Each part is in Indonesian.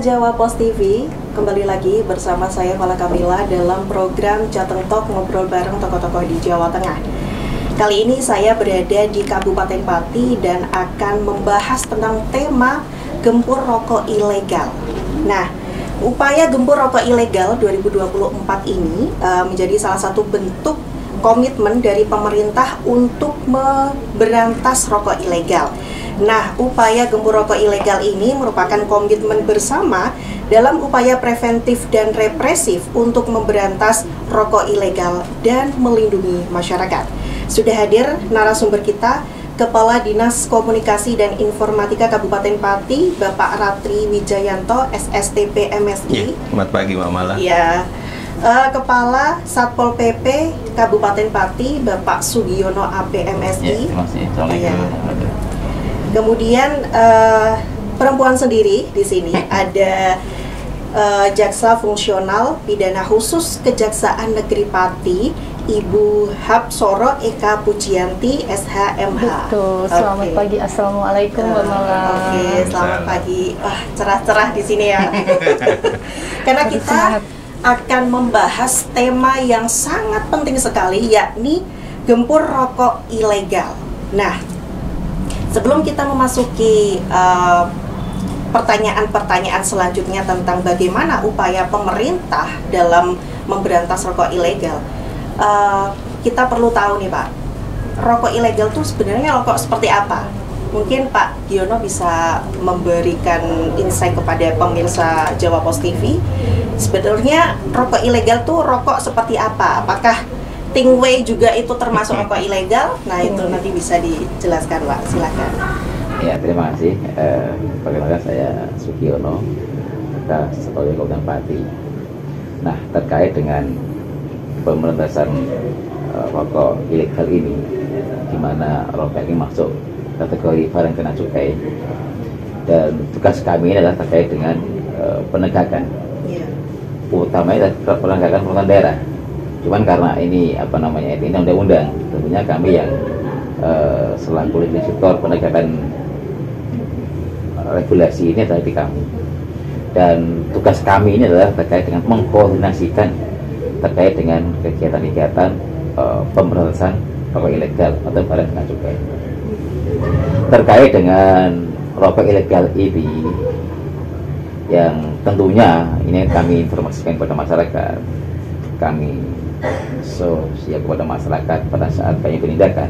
Jawa Pos TV, kembali lagi bersama saya Fala Kamila dalam program Jateng Talk, ngobrol bareng tokoh-tokoh di Jawa Tengah. Kali ini saya berada di Kabupaten Pati dan akan membahas tentang tema gempur rokok ilegal. Nah, upaya gempur rokok ilegal 2024 ini menjadi salah satu bentuk komitmen dari pemerintah untuk memberantas rokok ilegal. Nah, upaya gempur rokok ilegal ini merupakan komitmen bersama dalam upaya preventif dan represif untuk memberantas rokok ilegal dan melindungi masyarakat. Sudah hadir narasumber kita, Kepala Dinas Komunikasi dan Informatika Kabupaten Pati, Bapak Ratri Wijayanto, SSTP MSI. Selamat pagi, Mbak Mala. Ya. Kepala Satpol PP Kabupaten Pati, Bapak Sugiono APMSI. Terima kasih. Assalamualaikum. Kemudian perempuan sendiri di sini ada jaksa fungsional pidana khusus Kejaksaan Negeri Pati, Ibu Hapsoro Eka Pujianti, SHMH. Betul. Selamat pagi. Assalamualaikum warahmatullahi wabarakatuh. Oke, selamat pagi. Wah, cerah-cerah di sini ya. Karena kita akan membahas tema yang sangat penting sekali, yakni gempur rokok ilegal. Nah, sebelum kita memasuki pertanyaan-pertanyaan selanjutnya tentang bagaimana upaya pemerintah dalam memberantas rokok ilegal, kita perlu tahu nih Pak, rokok ilegal itu sebenarnya rokok seperti apa? Mungkin Pak Giono bisa memberikan insight kepada pemirsa Jawa Pos TV. Sebenarnya rokok ilegal tuh rokok seperti apa? Apakah Tingway juga itu termasuk rokok ilegal? Nah, itu nanti bisa dijelaskan, Pak. Silakan. Ya, terima kasih. Perkenalkan saya Sugiono, Satpol PP Kabupaten Pati. Nah, terkait dengan pemberantasan rokok ilegal ini, di mana rokok ini masuk kategori barang kena cukai, dan tugas kami adalah terkait dengan penegakan, utamanya penegakan pemerintah daerah. Cuman karena ini ini undang-undang, tentunya kami yang selaku legislator penegakan regulasi ini adalah di kami, dan tugas kami ini adalah terkait dengan mengkoordinasikan terkait dengan kegiatan-kegiatan pemberantasan rokok ilegal atau barang kena cukai. Terkait dengan rokok ilegal ini, yang tentunya ini kami informasikan kepada masyarakat, kami siap kepada masyarakat pada saat kami penindakan.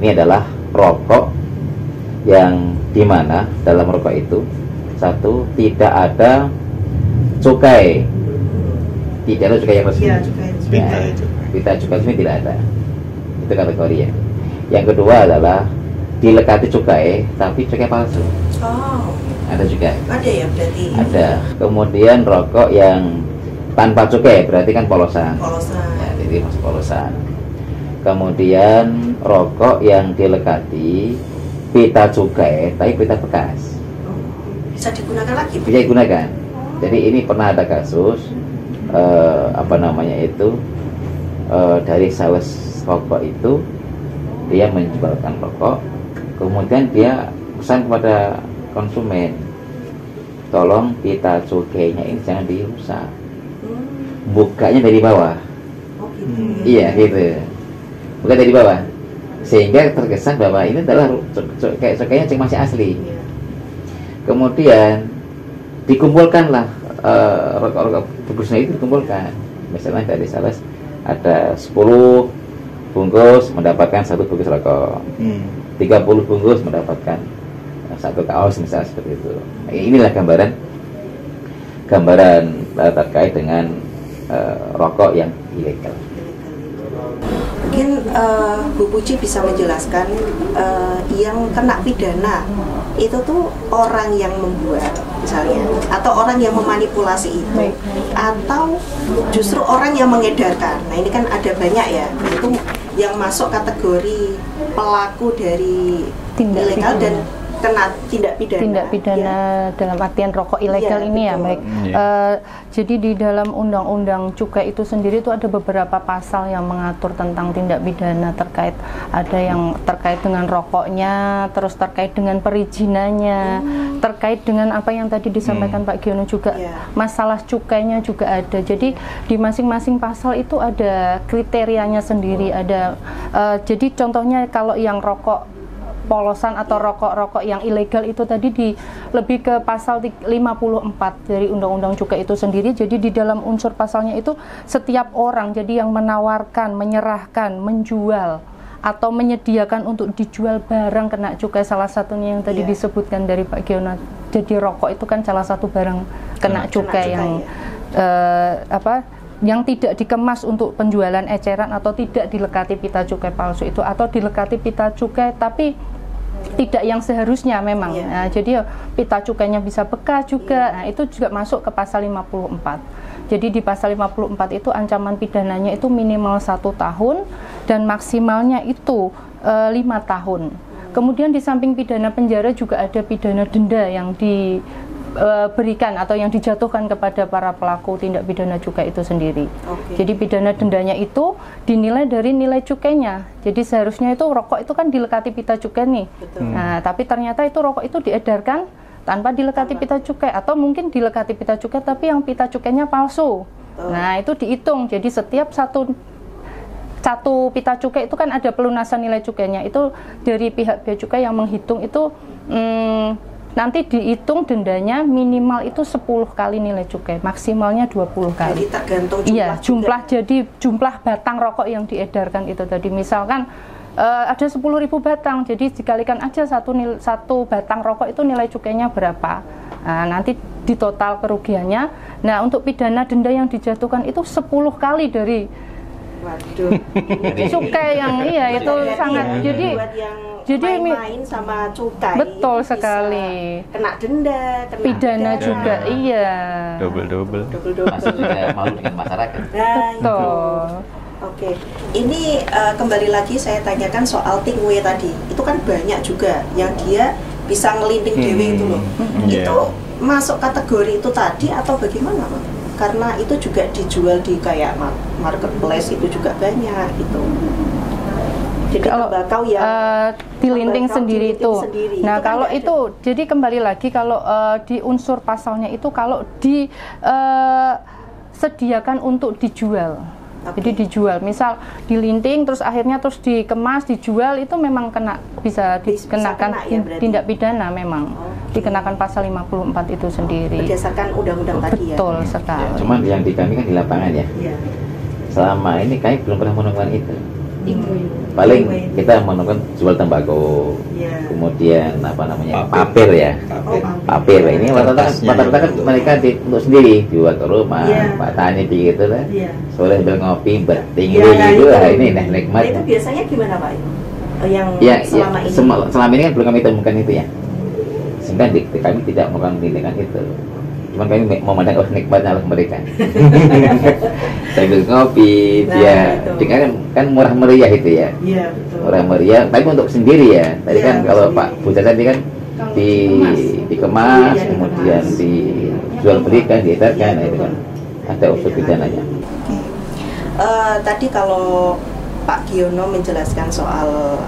Ini adalah rokok yang dimana dalam rokok itu, satu, tidak ada cukai, tidak ada cukai yang resmi. Ya, cukai. Cukai resmi tidak ada, itu kategorinya. Yang kedua adalah dilekati cukai, tapi cukai palsu. Oh. Ada juga. Ada ya berarti. Ada. Kemudian rokok yang tanpa cukai berarti kan polosan. Polosan. Ya, jadi masuk polosan. Kemudian rokok yang dilekati pita cukai, tapi pita bekas. Bisa digunakan lagi? Bisa digunakan. Jadi ini pernah ada kasus dari sales rokok itu, dia menjualkan rokok, kemudian dia pesan kepada konsumen, tolong pita cukainya ini jangan dirusak, bukanya dari bawah. Oh, gitu. Iya gitu, buka dari bawah, sehingga terkesan bahwa ini adalah cukainya masih asli. Kemudian dikumpulkanlah rokok-rokok bagusnya itu dikumpulkan, misalnya dari sales ada 10 bungkus mendapatkan 1 bungkus rokok, 30 bungkus mendapatkan 1 kaos, misalnya seperti itu. Nah, inilah gambaran terkait dengan rokok yang ilegal. Mungkin Bu Puji bisa menjelaskan yang kena pidana itu tuh orang yang membuat misalnya, atau orang yang memanipulasi itu, atau justru orang yang mengedarkan. Nah, ini kan ada banyak ya, itu yang masuk kategori pelaku dari tindak ilegal dan kena tindak pidana dalam artian rokok ilegal ini ya, betul. baik. Jadi di dalam Undang-Undang Cukai itu sendiri itu ada beberapa pasal yang mengatur tentang tindak pidana terkait, ada yang terkait dengan rokoknya, terus terkait dengan perizinannya, terkait dengan apa yang tadi disampaikan Pak Giono juga, masalah cukainya juga ada. Jadi di masing-masing pasal itu ada kriterianya sendiri, ada jadi contohnya kalau yang rokok polosan atau rokok-rokok yang ilegal itu tadi lebih ke pasal 54 dari Undang-Undang Cukai itu sendiri. Jadi di dalam unsur pasalnya itu setiap orang jadi yang menawarkan, menyerahkan, menjual atau menyediakan untuk dijual barang kena cukai, salah satunya yang tadi disebutkan dari Pak Giono. Jadi rokok itu kan salah satu barang kena cukai yang yang tidak dikemas untuk penjualan eceran atau tidak dilekati pita cukai palsu itu, atau dilekati pita cukai tapi tidak yang seharusnya memang. Nah, jadi pita cukainya bisa bekas juga. Nah, itu juga masuk ke pasal 54. Jadi di pasal 54 itu ancaman pidananya itu minimal 1 tahun dan maksimalnya itu 5 tahun. Kemudian di samping pidana penjara juga ada pidana denda yang diberikan atau yang dijatuhkan kepada para pelaku tindak pidana cukai itu sendiri. Jadi pidana dendanya itu dinilai dari nilai cukainya. Jadi seharusnya itu rokok itu kan dilekati pita cukai nih. Nah, tapi ternyata itu rokok itu diedarkan tanpa dilekati pita cukai, atau mungkin dilekati pita cukai tapi yang pita cukainya palsu. Nah, itu dihitung. Jadi setiap satu pita cukai itu kan ada pelunasan nilai cukainya. Itu dari pihak bea cukai yang menghitung itu nanti dihitung dendanya minimal itu 10 kali nilai cukai, maksimalnya 20 kali. Jadi tergantung jumlah. Jadi jumlah batang rokok yang diedarkan itu tadi. Misalkan ada 10.000 batang, jadi dikalikan aja satu batang rokok itu nilai cukainya berapa. Nah, nanti di total kerugiannya. Nah, untuk pidana denda yang dijatuhkan itu 10 kali dari cukai yang itu sangat. Jadi main-main sama cukai, betul sekali, kena denda, kena pidana juga, double. Masih juga malu dengan masyarakat. Betul. Oke, ini kembali lagi saya tanyakan soal tingwe tadi. Itu kan banyak juga yang dia bisa ngelinting dewe itu loh. Itu masuk kategori itu tadi atau bagaimana, Pak? Karena itu juga dijual di kayak marketplace itu juga banyak gitu. Jadi kalau tembakau yang dilinting sendiri itu. Nah, itu kalau itu jadi kembali lagi kalau di unsur pasalnya itu kalau disediakan untuk dijual. Jadi dijual, misal dilinting terus akhirnya terus dikemas, dijual, itu memang bisa dikenakan tindak pidana memang. Dikenakan pasal 54 itu sendiri. Berdasarkan undang-undang tadi ya. Betul sekali. Ya, cuman yang di kami kan di lapangan ya. Selama ini kami belum pernah menemukan itu. Paling kita menemukan jual tembakau, kemudian papir ya, papir. Ini rata-rata kan mereka untuk sendiri jual ke rumah, Pak Tani gitu lah. Sore sambil ngopi, bertinggi gitu lah. Ini nikmat. Itu biasanya gimana, Pak? Yang selama ini kan belum kami temukan itu ya. Sehingga kami tidak melakukan tindakan itu. Cuman kami memandang nikmatnya oleh mereka. Sambil ngopi, kan murah meriah itu ya. Iya, betul. Murah meriah, tapi untuk sendiri ya. Tadi kan kalau Pak Buta tadi kan dikemas, kemudian dijual belikan, diedarkan, itu kan ada unsur pidananya. Tadi kalau Pak Giono menjelaskan soal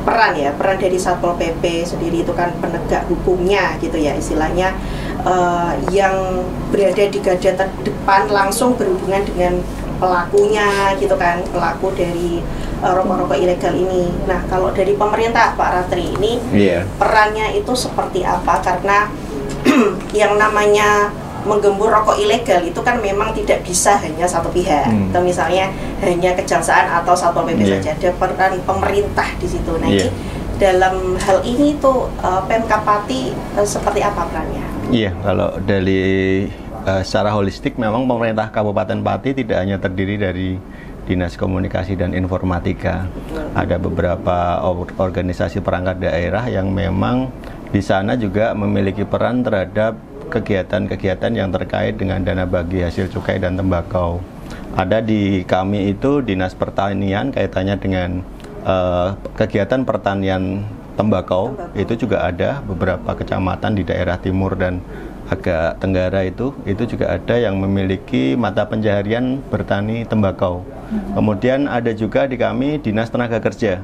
peran dari Satpol PP sendiri itu kan penegak hukumnya gitu ya istilahnya, yang berada di garda terdepan langsung berhubungan dengan pelakunya gitu kan, pelaku dari rokok-rokok ilegal ini. Nah, kalau dari pemerintah Pak Ratri ini perannya itu seperti apa? Karena yang namanya menggembur rokok ilegal itu kan memang tidak bisa hanya satu pihak, atau misalnya hanya kejaksaan atau Satpol PP saja. Ada peran pemerintah di situ. Nah, dalam hal ini tuh Pemkab Pati seperti apa perannya? Iya, kalau dari secara holistik memang pemerintah Kabupaten Pati tidak hanya terdiri dari Dinas Komunikasi dan Informatika. Ada beberapa organisasi perangkat daerah yang memang di sana juga memiliki peran terhadap kegiatan-kegiatan yang terkait dengan dana bagi hasil cukai dan tembakau. Ada di kami itu Dinas Pertanian kaitannya dengan kegiatan pertanian tembakau itu juga ada beberapa kecamatan di daerah timur dan agak tenggara itu juga ada yang memiliki mata pencaharian bertani tembakau. Kemudian ada juga di kami Dinas Tenaga Kerja.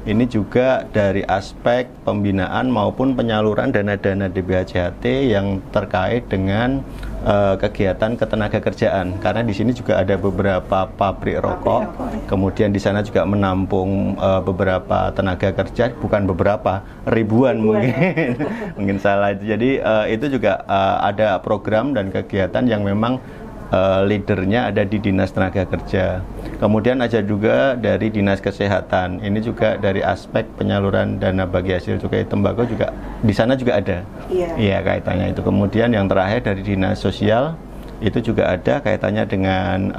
Ini juga dari aspek pembinaan maupun penyaluran dana-dana DBHJHT yang terkait dengan kegiatan ketenaga kerjaan, karena di sini juga ada beberapa pabrik rokok, kemudian di sana juga menampung beberapa tenaga kerja, bukan beberapa, ribuan mungkin, mungkin salah. Jadi itu juga ada program dan kegiatan yang memang leadernya ada di Dinas Tenaga Kerja. Kemudian ada juga dari Dinas Kesehatan. Ini juga dari aspek penyaluran dana bagi hasil cukai tembakau juga di sana juga ada. Iya, kaitannya itu. Kemudian yang terakhir dari Dinas Sosial itu juga ada kaitannya dengan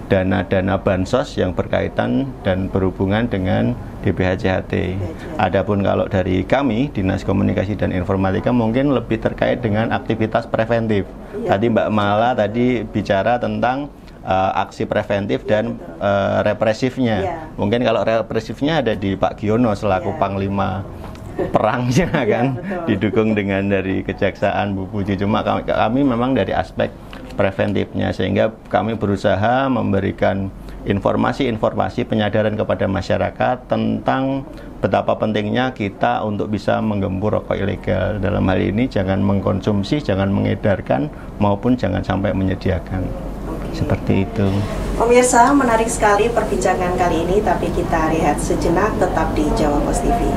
dana-dana bansos yang berkaitan dan berhubungan dengan DBHJHT. Adapun kalau dari kami Dinas Komunikasi dan Informatika mungkin lebih terkait dengan aktivitas preventif. Tadi Mbak Mala tadi bicara tentang aksi preventif dan represifnya. Mungkin kalau represifnya ada di Pak Giono selaku Panglima perangnya kan, didukung dengan dari Kejaksaan Bu Puji. Cuma kami memang dari aspek preventifnya, sehingga kami berusaha memberikan informasi-informasi penyadaran kepada masyarakat tentang betapa pentingnya kita untuk bisa menggempur rokok ilegal. Dalam hal ini jangan mengkonsumsi, jangan mengedarkan, maupun jangan sampai menyediakan. Seperti itu. Pemirsa, menarik sekali perbincangan kali ini, tapi kita rehat sejenak, tetap di Jawa Pos TV.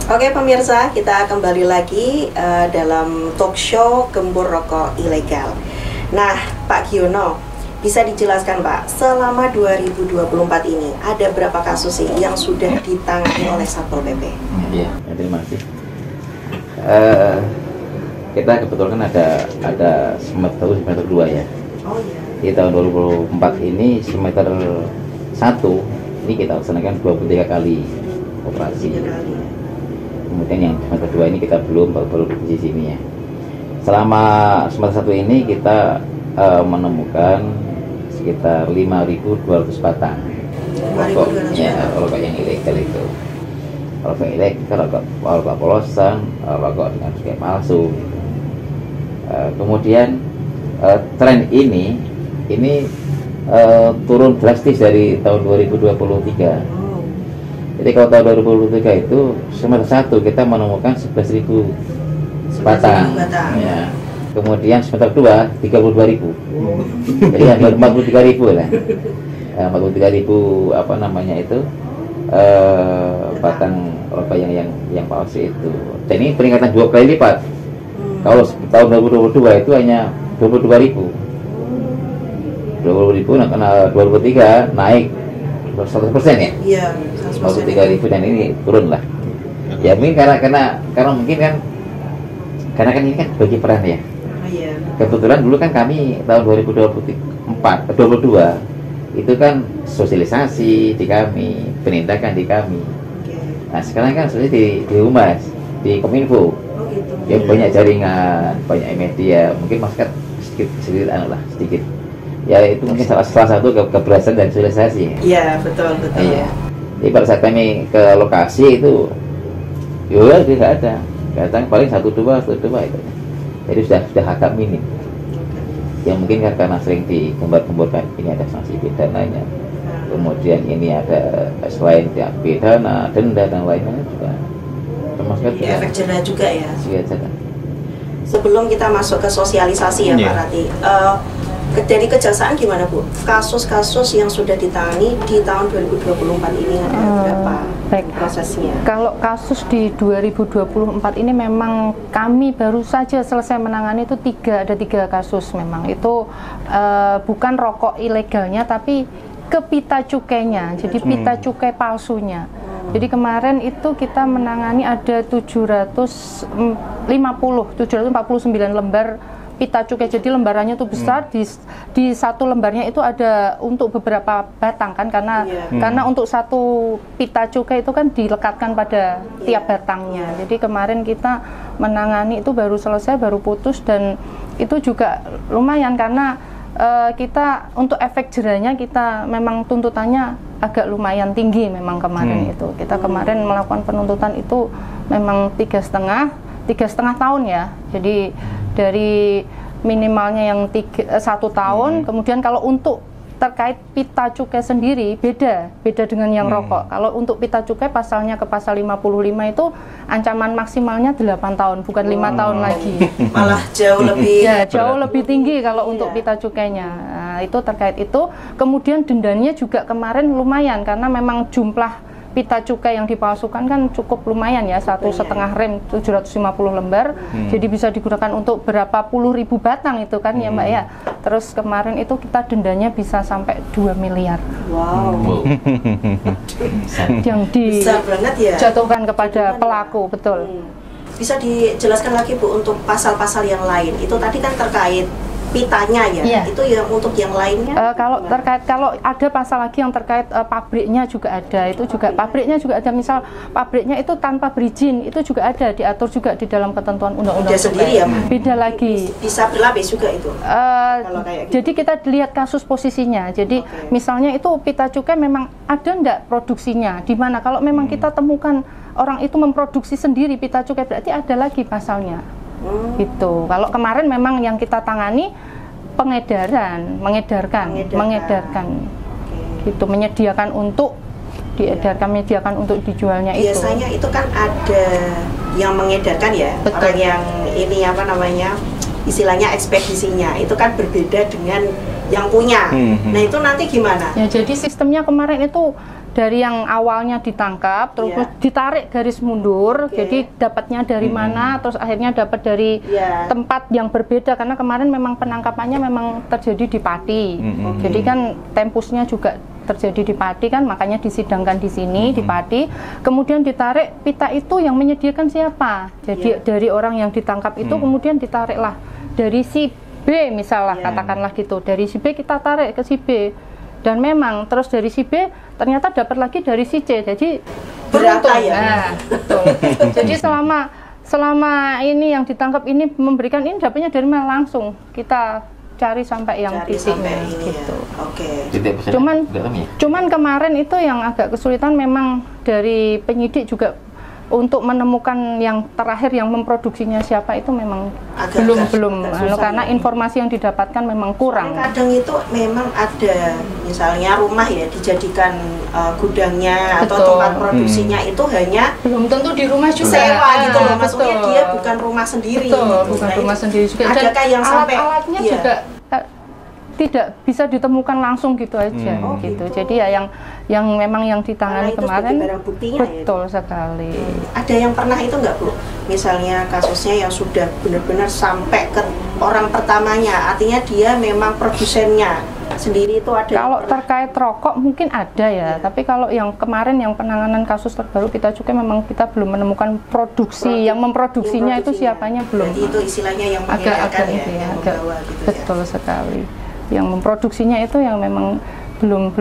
Oke pemirsa, kita kembali lagi dalam talk show Gempur Rokok Ilegal. Nah, Pak Giono, bisa dijelaskan Pak, selama 2024 ini ada berapa kasus sih yang sudah ditangani oleh Satpol PP? Iya, terima kasih. Kita kebetulan ada semester 2 ya. Oh iya. Di tahun 2024 ini semester 1 ini kita laksanakan 23 kali operasi. Kemudian yang semester 2 ini kita baru di sini ya. Selama semester 1 ini kita menemukan sekitar 5.200 batang rokok yang ilegal itu. Rokok ilegal, rokok polosan, rokok dengan cukai palsu. Kemudian tren ini turun drastis dari tahun 2023. Jadi kalau tahun 2023 itu semester 1 kita menemukan 11.000 batang. Ya. Kemudian semester 2 32.000. Jadi hampir 43.000 lah. 43.000 apa namanya itu batang rokok yang palsu itu. Dan ini peningkatan 2 kali lipat. Kalau tahun 2022 itu hanya 22.000. 20.000, nah karena 2023 naik 100% ya? Iya, 103.000 dan ini turun lah. Ya mungkin karena mungkin kan karena kan ini kan bagi peran ya. Iya. Kebetulan dulu kan kami tahun 2022 itu kan sosialisasi di kami, penindakan di kami. Nah sekarang kan sudah di humas, di Kominfo. Ya banyak jaringan, banyak media, mungkin masyarakat sedikit. Ya itu mungkin salah satu keberhasilan dari sosialisasi. Iya betul. Iya. Jadi pada saat kami ke lokasi itu, ya tidak ada, kadang paling 1-2 itu. Jadi sudah agak minim. Yang mungkin karena sering digembar-gemborkan ini ada sanksi pidananya. Kemudian ini ada selain pidana, denda dan lainnya juga. Termasuk efek jerah juga ya. Juga. Sebelum kita masuk ke sosialisasi ya Pak Rati. Dari Kejaksaan gimana Bu? Kasus-kasus yang sudah ditangani di tahun 2024 ini ada berapa prosesnya? Kalau kasus di 2024 ini memang kami baru saja selesai menangani itu ada tiga kasus memang. Itu bukan rokok ilegalnya tapi ke pita cukainya, jadi pita cukai palsunya. Jadi kemarin itu kita menangani ada 749 lembar pita cukai, jadi lembarannya itu besar, di satu lembarnya itu ada untuk beberapa batang kan, karena untuk satu pita cukai itu kan dilekatkan pada tiap batangnya. Jadi kemarin kita menangani itu baru selesai, baru putus, dan itu juga lumayan karena kita untuk efek jerahnya kita memang tuntutannya agak lumayan tinggi memang kemarin itu. Kita kemarin melakukan penuntutan itu memang 3,5 tahun ya. Jadi dari minimalnya yang 1 tahun, kemudian kalau untuk terkait pita cukai sendiri beda dengan yang rokok. Kalau untuk pita cukai pasalnya ke pasal 55 itu ancaman maksimalnya 8 tahun, bukan 5 tahun lagi. Malah jauh lebih jauh lebih tinggi kalau untuk pita cukainya. Nah, itu terkait itu. Kemudian dendanya juga kemarin lumayan karena memang jumlah pita cukai yang dipalsukan kan cukup lumayan ya, 1,5 rem 750 lembar. Jadi bisa digunakan untuk berapa puluh ribu batang itu kan ya Mbak ya. Terus kemarin itu kita dendanya bisa sampai 2 miliar. Wow. Yang besar banget ya. Dijatuhkan kepada pelaku, betul. Bisa dijelaskan lagi Bu untuk pasal-pasal yang lain. Itu tadi kan terkait pitanya ya. Itu yang untuk yang lainnya. Kalau ada pasal lagi yang terkait pabriknya juga ada. Itu juga pabriknya juga ada, misal pabriknya itu tanpa berizin, itu juga ada, diatur juga di dalam ketentuan undang-undang. Beda sendiri ya, beda lagi. Bisa berlapis juga itu. Kalau kayak gitu. Jadi kita lihat kasus posisinya. Jadi misalnya itu pita cukai memang ada enggak produksinya, di mana kalau memang kita temukan orang itu memproduksi sendiri pita cukai, berarti ada lagi pasalnya. Gitu. Kalau kemarin memang yang kita tangani mengedarkan. Gitu, menyediakan untuk menyediakan untuk dijualnya itu. Biasanya itu kan ada yang mengedarkan ya. Betul. Orang yang ini apa namanya? Istilahnya ekspedisinya itu kan berbeda dengan yang punya. Nah, itu nanti gimana? Ya, jadi sistemnya kemarin itu dari yang awalnya ditangkap, terus ditarik garis mundur, jadi dapatnya dari mana, terus akhirnya dapat dari tempat yang berbeda, karena kemarin memang penangkapannya memang terjadi di Pati. Jadi kan tempusnya juga terjadi di Pati kan, makanya disidangkan di sini di Pati. Kemudian ditarik pita itu yang menyediakan siapa? Jadi dari orang yang ditangkap itu kemudian ditariklah dari si B misalnya, katakanlah gitu. Dari si B kita tarik ke si B. Dan memang terus dari si B ternyata dapat lagi dari si C, jadi beruntung ya. Nah, betul. Jadi selama ini yang ditangkap ini memberikan ini dapatnya dari mana, langsung kita cari sampai yang titiknya gitu. Cuman kemarin itu yang agak kesulitan memang dari penyidik juga untuk menemukan yang terakhir yang memproduksinya siapa, itu memang belum karena informasi yang didapatkan memang kurang. Kadang itu memang ada misalnya rumah ya dijadikan gudangnya atau tempat produksinya itu hanya belum tentu di rumah juga sewa gitu loh, maksudnya dia bukan rumah sendiri. Bukan rumah sendiri juga. Adakah yang sampai alat-alatnya juga tidak bisa ditemukan langsung gitu aja gitu. Jadi ya yang memang yang ditangani kemarin betul sekali. Ada yang pernah itu enggak Bu? Misalnya kasusnya yang sudah benar-benar sampai ke orang pertamanya, artinya dia memang produsennya sendiri itu ada. Kalau terkait rokok mungkin ada ya, tapi kalau yang kemarin yang penanganan kasus terbaru pita cukai memang kita belum menemukan produksi yang memproduksinya itu siapanya belum. Jadi itu istilahnya yang mengedarkan ya, betul sekali. Yang memproduksinya itu yang memang belum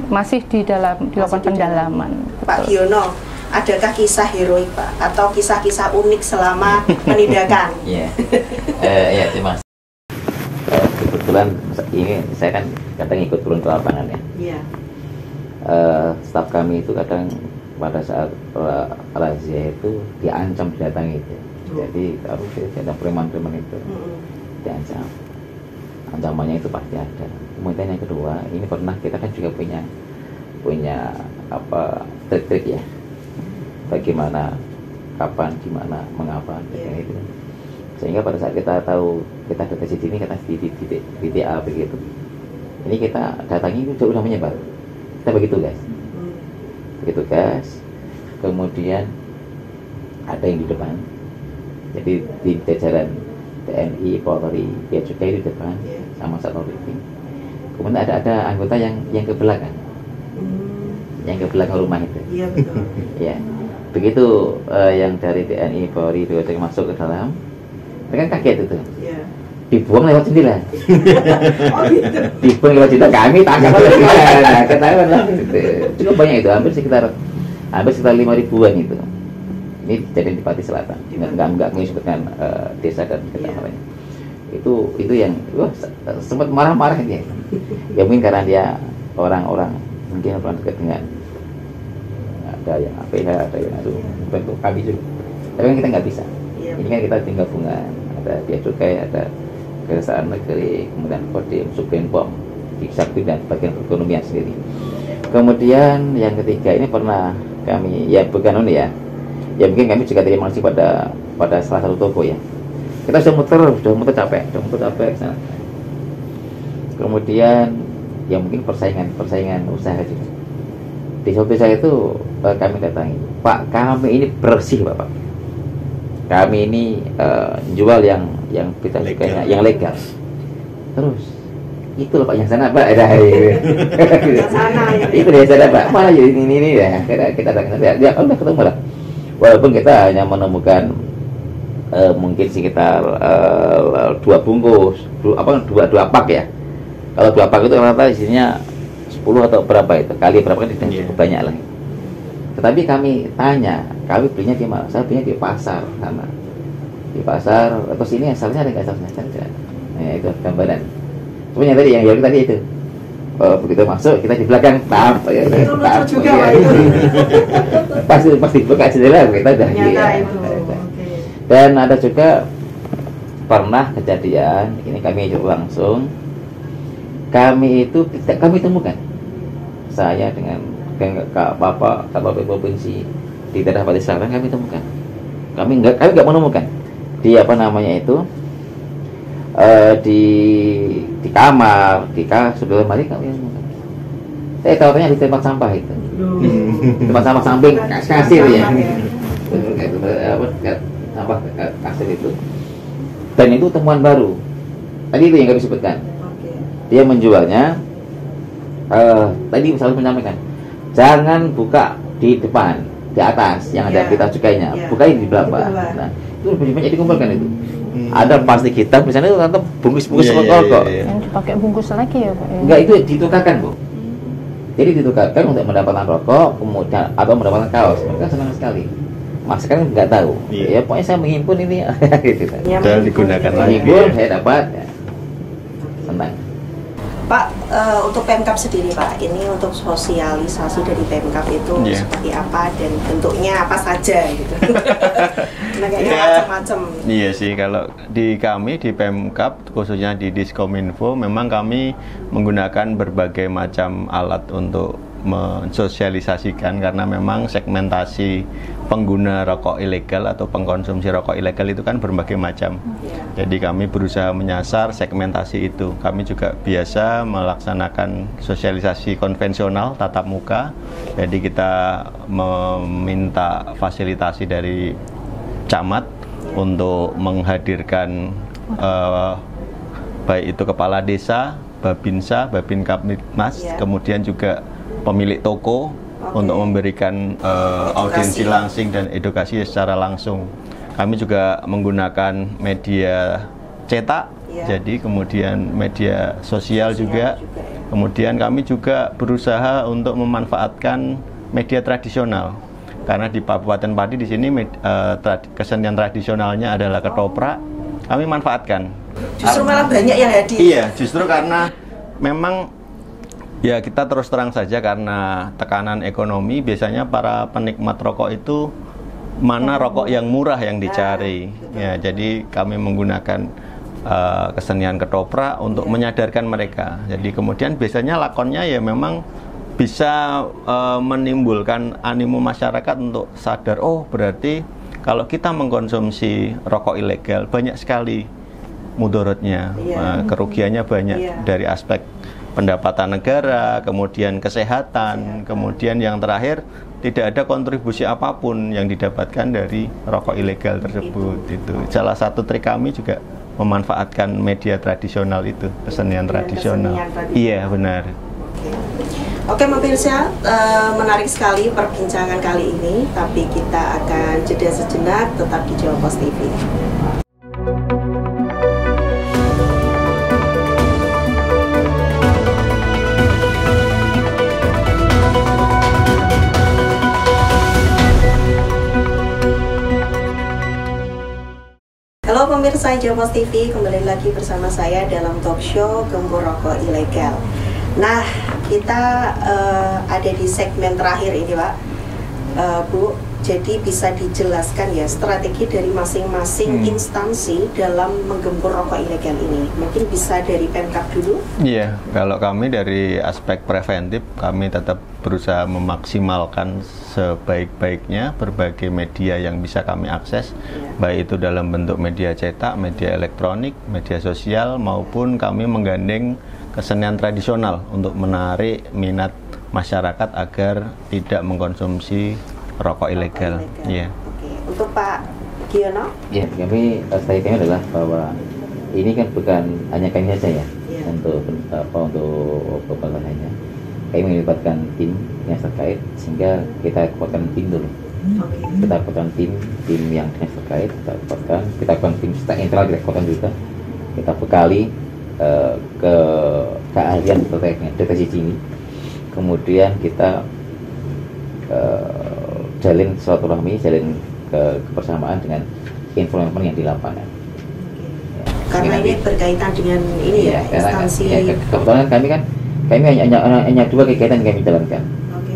masih dilakukan pendalaman. Pak Giono, adakah kisah heroik Pak atau kisah-kisah unik selama penindakan? Iya, terima kasih. Kebetulan ini saya kan kadang ikut turun ke lapangan ya. Iya. Staf kami itu kadang pada saat razia itu diancam didatangi itu. Jadi harus ada preman-preman itu diancam. Ancamannya itu pasti ada. Kemudian yang kedua, ini pernah kita kan juga punya apa trik-trik ya, bagaimana, kapan, di mana, mengapa, itu. Sehingga pada saat kita tahu kita ada di sini, kita di titik A begitu, ini kita datangi itu sudah menyebar. Kita begitu guys. Kemudian ada yang di depan, jadi di jajaran TNI, Polri, Bea Cukai di depan, sama Satpol PP. Kemudian ada anggota yang ke belakang, yang ke belakang rumah itu. Iya betul. Ya, begitu yang dari TNI, Polri, Bea Cukai masuk ke dalam, mereka kaget itu. dibuang lewat jendela. Oh gitu. Dibuang lewat jendela, kami tangkap lagi. Nah, ketahuan lah. Cukup banyak itu, hampir sekitar 5.000-an itu. Ini kejadian di Pati Selatan. Enggak menyebutkan desa dan kecamatan. Itu yang sempat marah-marah dia. Ya mungkin karena dia orang-orang mungkin orang dekat dengan ada yang APH, ada yang asuh bentuk kami juga. Tapi kan kita nggak bisa. Ini kan kita tinggal gabungan, ada Bea Cukai, ada Kejaksaan Negeri, kemudian Kodim, Subdenpom, Diksaktib dan bagian perekonomian sendiri. Kemudian yang ketiga ini pernah kami, ya bukan ini ya mungkin kami juga terima kasih pada salah satu toko ya. Kita sudah muter capek ke sana. Kemudian ya mungkin persaingan usaha juga. Di suatu desa itu kami datangi, Pak, kami ini bersih Bapak. Kami ini jual yang kita sukanya, yang legal. Terus itu loh Pak, yang sana Pak, yang sana itu dari sana Pak, malah ini ya kita dia udah ketemu lah. Walaupun kita hanya menemukan mungkin sekitar 2 bungkus, 2 pak ya. Kalau 2 pak itu rata-rata isinya 10 atau berapa itu, kali berapa kan tidak cukup banyak lah. Tetapi kami tanya, kami belinya di mana? Saya belinya di pasar sana. Di pasar, terus ini asalnya ada nggak asalnya? Ada. Nah, itu gambaran. Sebenarnya tadi yang tadi itu. Begitu masuk kita di belakang tap ya. Itu lucu juga Pak itu. Pasti buka jendela kita udah ya. Dan ada juga pernah kejadian, ini kami langsung kami temukan, saya dengan Bapak Provinsi di daerah Pati Selatan kami temukan. Kami nggak menemukan di di kamar, di sebelah lemari kami temukan. Tahu-tahunya di tempat sampah itu. Di tempat sampah samping kasir ya. Sampah kasir itu. Dan itu temuan baru. Tadi itu yang kami sebutkan. Dia menjualnya tadi selalu menyampaikan, jangan buka di depan, di atas yang ada pita cukainya, buka di belakang. Nah, itu lebih banyak dikumpulkan itu. Ada plastik hitam di sana itu atau bungkus-bungkus rokok. Yang dipakai bungkus lagi ya Pak? Enggak, itu ditukarkan Bu. Jadi ditukarkan untuk mendapatkan rokok, kemudian atau mendapatkan kaos. Mereka senang sekali. Mas kan nggak tahu. Ya pokoknya saya menghimpun ini gitu. Dan digunakan lagi. Menghimpun saya dapat. Senang. Pak, untuk Pemkab sendiri Pak, ini untuk sosialisasi dari Pemkab itu seperti apa dan bentuknya apa saja gitu. Nah, kayaknya macam-macam. Iya sih, kalau di kami di Pemkab khususnya di Diskominfo memang kami menggunakan berbagai macam alat untuk mensosialisasikan, karena memang segmentasi pengguna rokok ilegal atau pengkonsumsi rokok ilegal itu kan berbagai macam. Jadi kami berusaha menyasar segmentasi itu. Kami juga biasa melaksanakan sosialisasi konvensional tatap muka. Jadi kita meminta fasilitasi dari camat untuk menghadirkan baik itu kepala desa, Babinsa, Babin Kapnitmas, kemudian juga pemilik toko untuk memberikan audiensi langsing dan edukasi secara langsung. Kami juga menggunakan media cetak, jadi kemudian media sosial juga. Kemudian kami juga berusaha untuk memanfaatkan media tradisional, karena di Kabupaten Pati di sini kesenian tradisionalnya adalah ketoprak. Kami manfaatkan. Justru malah banyak yang hadir. Iya, justru karena memang ya kita terus terang saja, karena tekanan ekonomi biasanya para penikmat rokok itu mana rokok yang murah yang dicari. Ya, jadi kami menggunakan kesenian ketoprak untuk menyadarkan mereka. Jadi kemudian biasanya lakonnya ya memang bisa menimbulkan animo masyarakat untuk sadar, oh berarti kalau kita mengkonsumsi rokok ilegal banyak sekali mudorotnya, kerugiannya banyak dari aspek pendapatan negara, kemudian kesehatan, kemudian yang terakhir tidak ada kontribusi apapun yang didapatkan dari rokok ilegal tersebut. Itu salah satu trik kami juga memanfaatkan media tradisional itu, kesenian tradisional. Iya benar. Oke, pemirsa, menarik sekali perbincangan kali ini, tapi kita akan jeda sejenak, tetap di Jawa Pos TV. pemirsa Jawa TV, kembali lagi bersama saya dalam talk show Gembur Rokok Ilegal. Nah, kita ada di segmen terakhir ini, Pak. Bu, jadi bisa dijelaskan ya strategi dari masing-masing instansi dalam menggembur rokok ilegal ini. Mungkin bisa dari Pemkab dulu. Iya, kalau kami dari aspek preventif, kami tetap berusaha memaksimalkan sebaik-baiknya berbagai media yang bisa kami akses, baik itu dalam bentuk media cetak, media elektronik, media sosial, maupun kami menggandeng kesenian tradisional untuk menarik minat masyarakat agar tidak mengkonsumsi rokok ilegal. Iya. Oke. Untuk Pak Giono? Ya, kami strategi adalah bahwa ini kan bukan hanya kami saja ya, untuk pembahasannya. Kami melibatkan tim yang terkait sehingga kita kuatkan tim dulu. Kita kuatkan tim yang terkait, kita kuatkan tim staff internal, kita kuatkan juga. Kita bekali ke keahlian terkait dengan deteksi dini. Kemudian kita jalin silaturahmi, jalin kebersamaan dengan informan yang di lapangan. Karena ini berkaitan dengan ini ya, instansi. Kebetulan kami hanya dua kegiatan yang kami jalankan.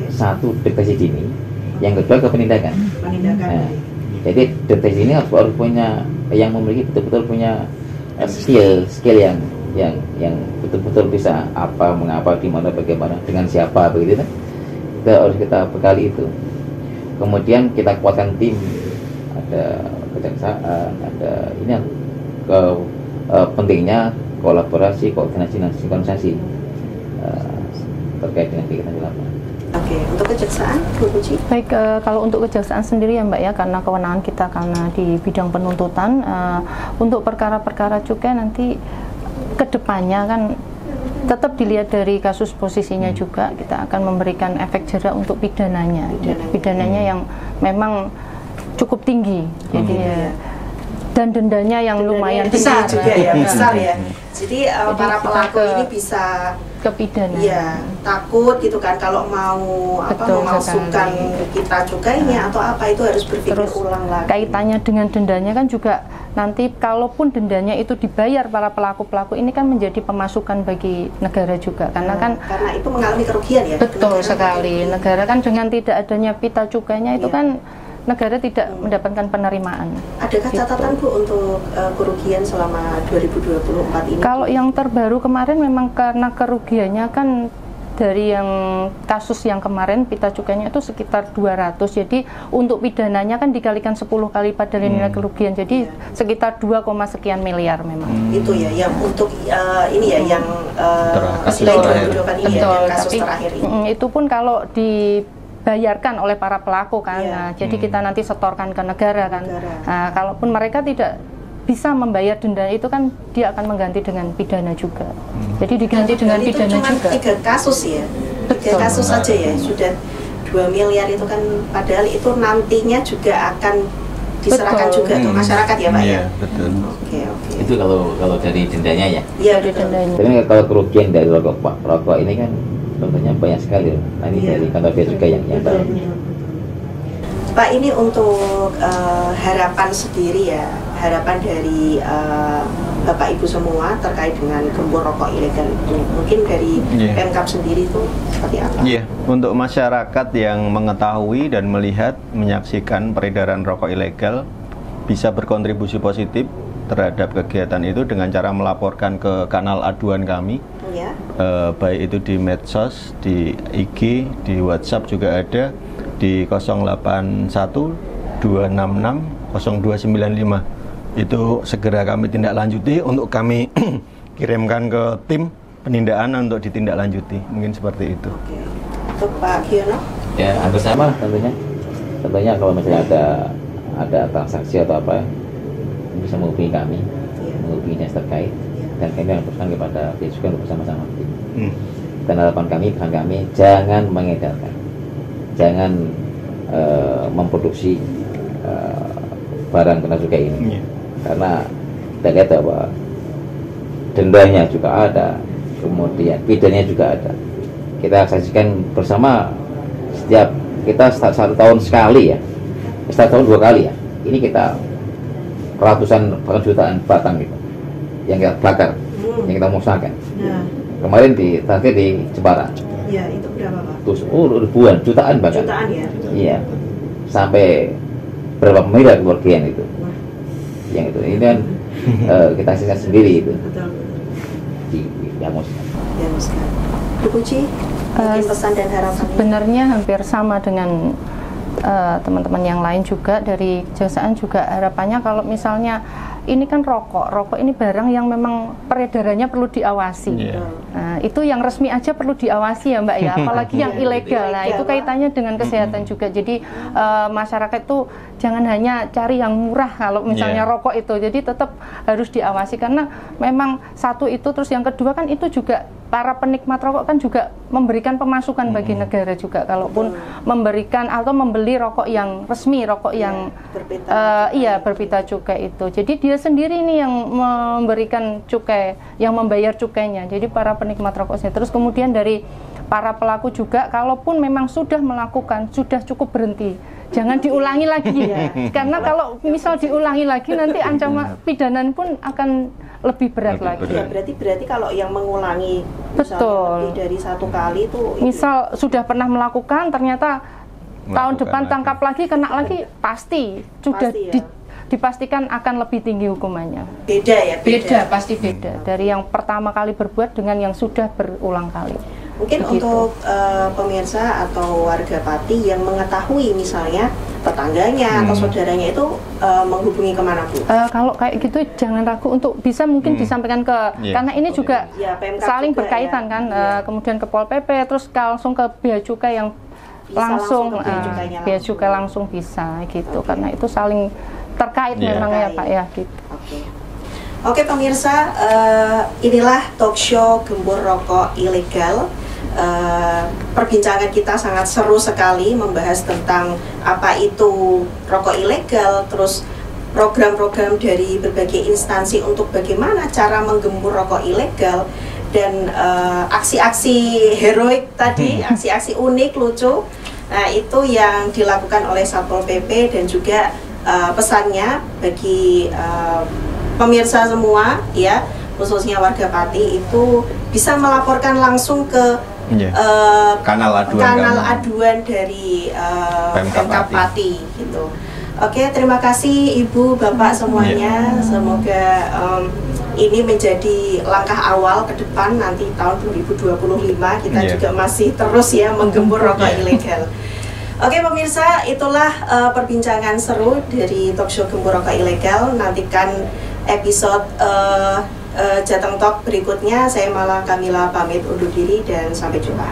Satu deteksi dini, yang kedua ke penindakan. Nah, jadi deteksi dini harus punya yang memiliki betul-betul punya skill yang betul-betul bisa apa, mengapa, di mana, bagaimana, dengan siapa, begitu kan? Kita harus kita bekali itu. Kemudian kita kuatkan tim, ada kejaksaan, ada ini pentingnya kolaborasi, koordinasi dan sinkronisasi terkait dengan kegiatan di lapangan. Oke, untuk kejaksaan, Bu Puji? Baik, kalau untuk kejaksaan sendiri ya Mbak ya, karena kewenangan kita karena di bidang penuntutan, untuk perkara-perkara cukai nanti kedepannya kan tetap dilihat dari kasus posisinya juga, kita akan memberikan efek jerak untuk pidananya yang memang cukup tinggi, jadi ya, dan dendanya yang lumayan besar juga ya, besar ya. Jadi para kita pelaku ini bisa ke pidana. Iya, takut gitu kan kalau mau memasukkan kita cukainya atau apa, itu harus berpikir ulang lagi. Kaitannya dengan dendanya kan juga nanti kalaupun dendanya itu dibayar para pelaku-pelaku ini kan menjadi pemasukan bagi negara juga, karena itu mengalami kerugian ya. Betul sekali. Negara kan dengan tidak adanya pita cukainya itu kan negara tidak mendapatkan penerimaan. Adakah catatan Bu untuk kerugian selama 2024 ini? Kalau yang terbaru kemarin memang karena kerugiannya kan dari yang kasus yang kemarin pita cukainya itu sekitar 200, jadi untuk pidananya kan dikalikan 10 kali pada nilai kerugian, jadi sekitar 2, sekian miliar memang. Itu ya yang untuk ini ya yang kasus terakhir. Kasus terakhir ini. Itu pun kalau dibayarkan oleh para pelaku kan, nah, jadi kita nanti setorkan ke negara kan. Nah, kalaupun mereka tidak bisa membayar denda itu kan dia akan mengganti dengan pidana juga. Jadi diganti dengan pidana juga. 3 kasus ya, 3 kasus saja ya sudah 2 miliar itu kan, padahal itu nantinya juga akan diserahkan juga ke masyarakat ya Pak ya. Betul. Oke. Itu kalau dari dendanya ya. Iya, dendanya. Tapi kalau kerugian dari rokok ini kan tentunya banyak sekali. Nanti dari kantor bea cukai yang tahu. Pak, ini untuk harapan sendiri ya, harapan dari Bapak Ibu semua terkait dengan gembur rokok ilegal itu, mungkin dari Pemkab sendiri itu seperti apa? Iya, untuk masyarakat yang mengetahui dan melihat, menyaksikan peredaran rokok ilegal bisa berkontribusi positif terhadap kegiatan itu dengan cara melaporkan ke kanal aduan kami, baik itu di medsos, di IG, di WhatsApp juga ada, di 081 266 0295. Itu segera kami tindak lanjuti untuk kami kirimkan ke tim penindaan untuk ditindaklanjuti, mungkin seperti itu. Oke. Untuk Pak Giono? Ya, hampir sama tentunya. Tentunya kalau misalnya ada transaksi atau apa, bisa menghubungi kami, menghubungi dinas terkait, dan kami laporkan kepada bea cukai untuk bersama-sama. Dan harapan kami, pesan kami, jangan mengedarkan, jangan memproduksi barang kena cukai ini, karena kita lihat bahwa dendanya juga ada, kemudian pidananya juga ada. Kita saksikan bersama setiap kita 1 tahun sekali ya, 1 tahun 2 kali ya. Ini kita ratusan bahkan jutaan batang gitu yang kita bakar, yang kita musnahkan. Nah, Kemarin terakhir di Jepara. ya itu berapa Pak? Terus ribuan, jutaan bahkan. Jutaan ya? Iya. Sampai berapa miliar kerugian itu. Wah. Yang itu ini kan kita saksikan sendiri itu Betul. di musnah. Ya, Muskan. Bu Puji, mungkin pesan dan harapan. Sebenarnya hampir sama dengan teman-teman yang lain juga dari kejaksaan juga harapannya kalau misalnya ini kan rokok ini barang yang memang peredarannya perlu diawasi. Yeah. Nah, itu yang resmi aja perlu diawasi ya Mbak ya, apalagi yang ilegal. Nah, itu kaitannya dengan kesehatan juga. Jadi masyarakat itu jangan hanya cari yang murah kalau misalnya rokok itu. Jadi tetap harus diawasi karena memang satu itu, terus yang kedua kan itu juga para penikmat rokok kan juga memberikan pemasukan bagi negara juga kalaupun memberikan atau membeli rokok yang resmi, rokok yang berpita cukai itu. Jadi dia sendiri nih yang memberikan cukai, yang membayar cukainya. Jadi para penikmat rokoknya. Terus kemudian dari para pelaku juga, kalaupun memang sudah melakukan, sudah cukup berhenti. Jangan diulangi lagi ya. Karena kalau misal diulangi lagi nanti ancaman pidanaan pun akan lebih berat lagi. Ya, berarti kalau yang mengulangi betul lebih dari satu kali itu misal sudah pernah melakukan ternyata tahun depan lagi. tangkap lagi, kena lagi, pasti sudah ya. dipastikan akan lebih tinggi hukumannya. Beda ya? Pasti beda dari yang pertama kali berbuat dengan yang sudah berulang kali. Mungkin begitu. Untuk pemirsa atau warga Pati yang mengetahui misalnya tetangganya atau saudaranya itu menghubungi kemana Bu? Kalau kayak gitu jangan ragu untuk bisa mungkin disampaikan ke karena ini juga PMK saling juga berkaitan ya. kan, kemudian ke Pol PP, terus langsung ke Bea Cukai yang langsung Bea Cukai langsung bisa gitu, karena itu saling terkait memang ya Pak ya gitu. Oke pemirsa, inilah talk show Gembur Rokok Ilegal. Perbincangan kita sangat seru sekali membahas tentang apa itu rokok ilegal, terus program-program dari berbagai instansi untuk bagaimana cara menggembur rokok ilegal, dan aksi-aksi heroik tadi, aksi-aksi unik, lucu. Nah itu yang dilakukan oleh Satpol PP dan juga pesannya bagi pemirsa semua ya, khususnya warga Pati itu bisa melaporkan langsung ke kanal aduan dari Pemkab Pati gitu. Oke, terima kasih Ibu, Bapak semuanya. Semoga ini menjadi langkah awal ke depan nanti tahun 2025 kita juga masih terus ya menggembur rokok ilegal. Oke pemirsa, itulah perbincangan seru dari talk show Gembur Rokok Ilegal. Nantikan episode Jateng Talk berikutnya. Saya Mala Kamila pamit undur diri dan sampai jumpa.